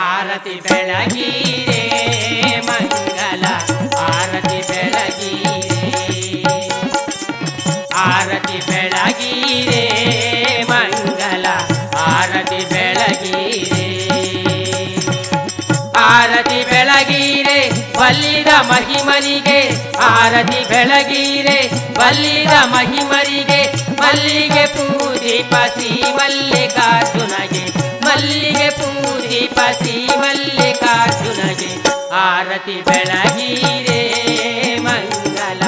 ಆರತಿ ಬೆಳಗೀರೆ ಮಂಗಲ ಆರತಿ ಬೆಳಗೀರೆ ಆರತಿ ಬೆಳಗೀರೆ ಮಂಗಲ ಆರತಿ ಬೆಳಗೀರೆ ಆರತಿ ಬೆಳಗೀರೆ ಬಲ್ಲಿದ ಮಹಿಮನಿಗೆ ಆರತಿ ಬೆಳಗೀರೆ ಬಲ್ಲಿದ ಮಹಿಮರಿಗೆ ಮಲ್ಲಿಗೆ ಪೂದೀಪ ಶ್ರೀ ಮಲ್ಲಿಕಾರ್ಜುನಗೆ ಮಲ್ಲಿಗೆ ಪೂದೀಪ ಶ್ರೀ ಮಲ್ಲಿಕಾರ್ಜುನಗೆ ಆರತಿ ಬೆಳಗೀರೆ ಮಂಗಲ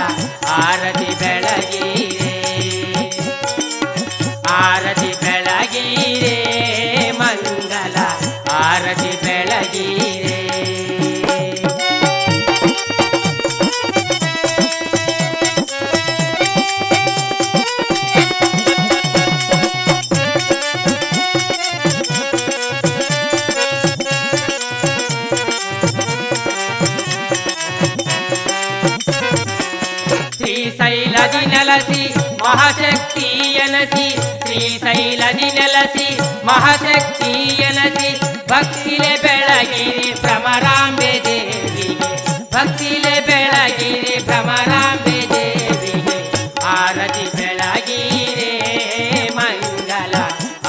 ಆರತಿ ಬೆಳಗೀರೆ ಆರತಿ ಬೆಳಗೀರೆ ಮಂಗಲ ಆರತಿ ಬೆಳಗೀರೆ ಶ್ರೀಶೈಲದಿ ನೆಲಸಿ ಮಹಾಶಕ್ತಿ ಎನಸಿ ಶ್ರೀಶೈಲದಿ ನೆಲಸಿ ಮಹಾಶಕ್ತಿ ಎನಸಿ ಭಕ್ತಿಲೆ ಬೆಳಗಿರಿ ಭ್ರಮರಾಂಬೆ ದೇವಿಗೆ ಭಕ್ತಿಲೆ ಬೆಳಗಿರಿ ಭ್ರಮರಾಂಬೆ ದೇವಿಗೆ ಆರತಿ ಬೆಳಗೀರೆ ಮಂಗಲ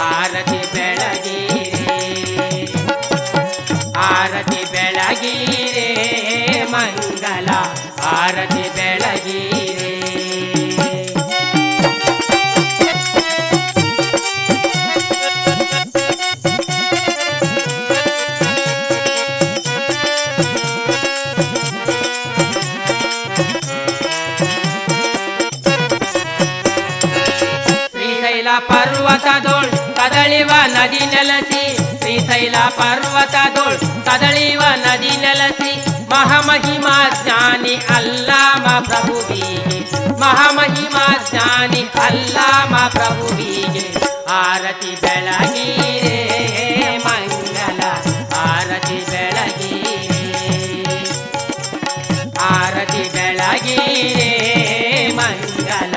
ಆರತಿ ಬೆಳಗೀರೆ ಆರತಿ ಬೆಳಗೀರೆ ಮಂಗಲ ಆರತಿ ಬೆಳಗೀರೆ ಶ್ರೀಶೈಲ ಪರ್ವತದೋಳ್ ಕದಳಿವ ನದಿ ನೆಲಸಿ ಶ್ರೀಶೈಲ ಪರ್ವತದೋಳ್ ಕದಳಿವ ನದಿ ನೆಲಸಿ ಮಹಾಮಹಿಮಾ ಜ್ಞಾನಿ ಅಲ್ಲಾಮ ಪ್ರಭುವಿಗೆ ಮಹಾಮಹಿಮಾ ಜ್ಞಾನಿ ಅಲ್ಲಾಮ ಪ್ರಭುವಿಗೆ ಆರತಿ ಬೆಳಗೀರೆ ಮಂಗಲ ಆರತಿ ಬೆಳಗೀರೆ ಆರತಿ ಬೆಳಗೀರೆ ಮಂಗಲ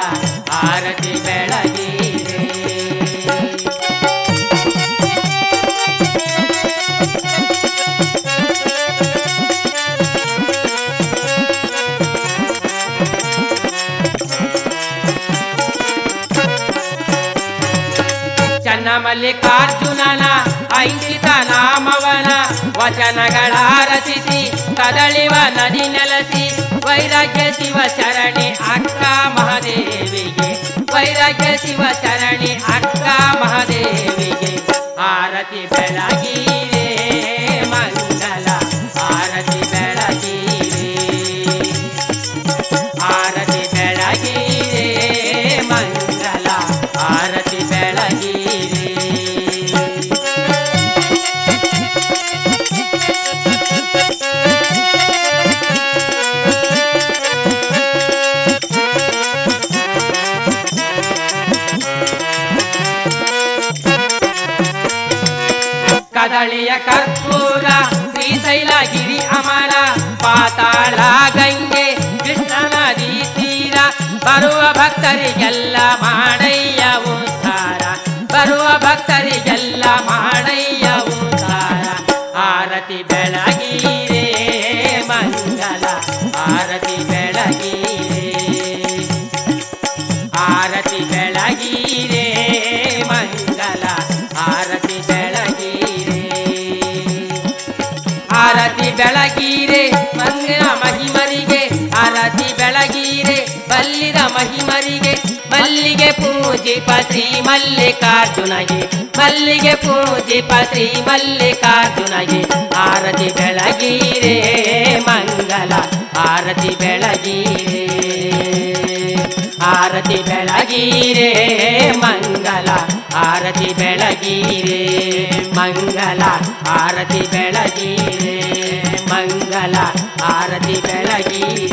ಆರತಿ ಬೆಳಗೀರೆ ಚನ್ನ ಮಲ್ಲಿಕಾರ್ಜುನನ ಐಂಕಿತ ನಾಮವನ ವಚನಗಳ ರಚಿಸಿ ಕದಳಿವ ನದಿ ನೆಲಸಿ ವೈರಾಗ್ಯ ಶಿವ ಶರಣಿ ಅಕ್ಕ ಮಹಾದೇವಿಗೆ ವೈರಾಗ್ಯ ಶಿವ ಶರಣಿ ಅಕ್ಕ ಮಹಾದೇವಿಗೆ ಆರತಿ ಬೆಳಗೀರೆ ಮಂಗಲ ಆರತಿ ಬೆಳಗೀರೆ ಆರತಿ ಬೆಳಗೀರೆ ಮಂಗಲ ಆರತಿ ಬೆಳಗೀರೆ ಕದಳಿಯ ಕರ್ಪೂರ ಶ್ರೀಶೈಲಗಿರಿ ಅಮರ ಪಾತಾಳ ಗಂಗೆ ಕೃಷ್ಣ ನದಿ ತೀರ ಬರುವ ಭಕ್ತರಿಗೆಲ್ಲ ಮಾಡಯ್ಯ ಉದ್ಧಾರ ಬರುವ ಭಕ್ತರಿಗೆಲ್ಲ ಮಾಡಯ್ಯ ಉದ್ಧಾರ ಆರತಿ ಬೆಳಗೀರೆ ಮಂಗಲ ಆರತಿ ಬೆಳಗೀರೆ ಆರತಿ ಬೆಳಗೀರೆ ಮಂಗಲ ಆರತಿ ಬೆಳಗೀರೆ ಆರತಿ ಬೆಳಗೀರೆ ಮಂಗಲ ಮಹಿಮರಿಗೆ ಆರತಿ ಬೆಳಗೀರೆ ಬಲ್ಲಿದ ಮಹಿಮರಿಗೆ ಮಲ್ಲಿಗೆ ಪೂಜಿಪ ಶ್ರೀ ಮಲ್ಲಿಕಾರ್ಜುನಗೆ ಮಲ್ಲಿಗೆ ಪೂಜಿಪ ಶ್ರೀ ಮಲ್ಲಿಕಾರ್ಜುನಗೆ ಆರತಿ ಬೆಳಗೀರೆ ಮಂಗಲ ಆರತಿ ಬೆಳಗೀರೆ ಆರತಿ ಬೆಳಗೀರೆ ಮಂಗಲ ಆರತಿ ಬೆಳಗೀರೆ ಮಂಗಲ ಆರತಿ ಬೆಳಗೀರೆ ಮಂಗಲ ಆರತಿ ಬೆಳಗೀರೆ